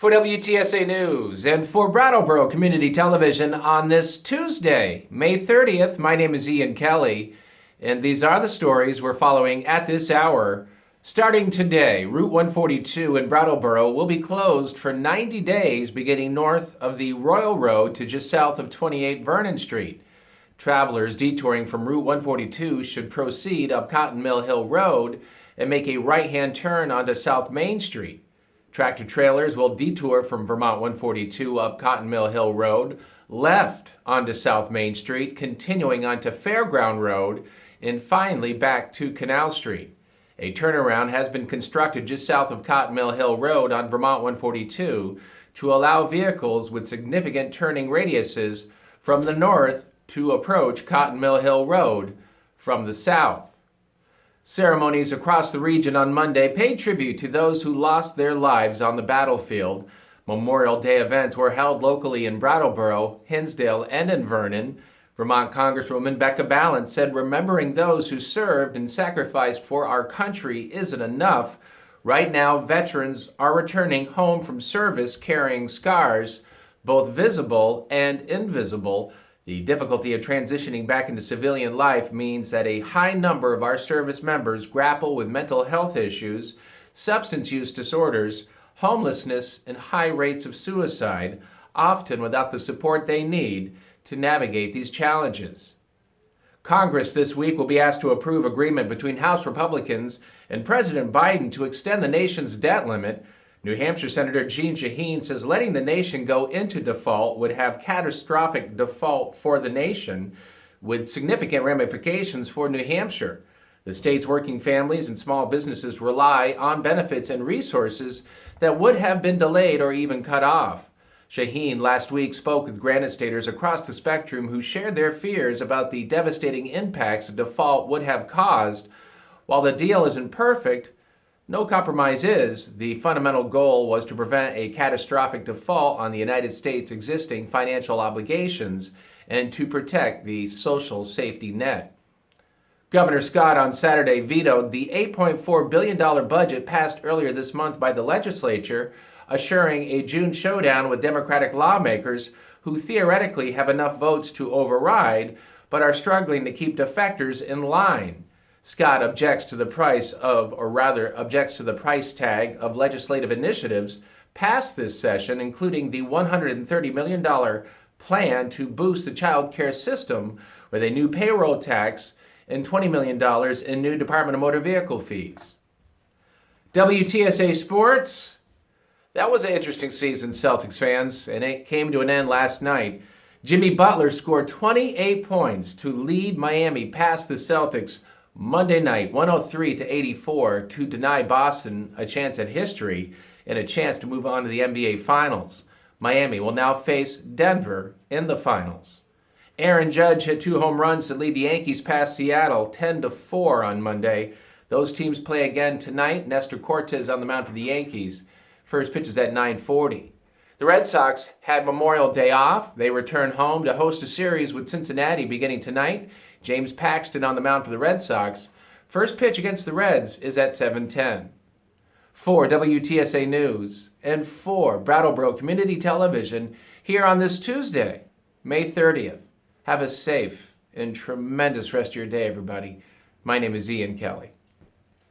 For WTSA News and for Brattleboro Community Television on this Tuesday, May 30th, my name is Ian Kelly, and these are the stories we're following at this hour. Starting today, Route 142 in Brattleboro will be closed for 90 days beginning north of the Royal Road to just south of 28 Vernon Street. Travelers detouring from Route 142 should proceed up Cotton Mill Hill Road and make a right-hand turn onto South Main Street. Tractor trailers will detour from Vermont 142 up Cotton Mill Hill Road, left onto South Main Street, continuing onto Fairground Road, and finally back to Canal Street. A turnaround has been constructed just south of Cotton Mill Hill Road on Vermont 142 to allow vehicles with significant turning radiuses from the north to approach Cotton Mill Hill Road from the south. Ceremonies across the region on Monday paid tribute to those who lost their lives on the battlefield. Memorial Day events were held locally in Brattleboro, Hinsdale, and in Vernon. Vermont Congresswoman Becca Balint said remembering those who served and sacrificed for our country isn't enough. Right now, veterans are returning home from service carrying scars, both visible and invisible. The difficulty of transitioning back into civilian life means that a high number of our service members grapple with mental health issues, substance use disorders, homelessness, and high rates of suicide, often without the support they need to navigate these challenges. Congress this week will be asked to approve agreement between House Republicans and President Biden to extend the nation's debt limit. New Hampshire Senator Jeanne Shaheen says letting the nation go into default would have catastrophic default for the nation, with significant ramifications for New Hampshire. The state's working families and small businesses rely on benefits and resources that would have been delayed or even cut off. Shaheen last week spoke with Granite Staters across the spectrum who shared their fears about the devastating impacts a default would have caused. While the deal isn't perfect, no compromise is. The fundamental goal was to prevent a catastrophic default on the United States' existing financial obligations and to protect the social safety net. Governor Scott on Saturday vetoed the $8.4 billion budget passed earlier this month by the legislature, assuring a June showdown with Democratic lawmakers who theoretically have enough votes to override but are struggling to keep defectors in line. Scott objects to the price tag of legislative initiatives passed this session, including the $130 million plan to boost the child care system with a new payroll tax and $20 million in new Department of Motor Vehicle fees. WTSA Sports. That was an interesting season, Celtics fans, and it came to an end last night. Jimmy Butler scored 28 points to lead Miami past the Celtics Monday night, 103-84, to deny Boston a chance at history and a chance to move on to the NBA Finals. Miami will now face Denver in the finals. Aaron Judge hit 2 home runs to lead the Yankees past Seattle 10-4 on Monday. Those teams play again tonight. Nestor Cortes on the mound for the Yankees. First pitch is at 9:40. The Red Sox had Memorial Day off. They return home to host a series with Cincinnati beginning tonight. James Paxton on the mound for the Red Sox. First pitch against the Reds is at 7:10. For WTSA News and for Brattleboro Community Television here on this Tuesday, May 30th. Have a safe and tremendous rest of your day, everybody. My name is Ian Kelly.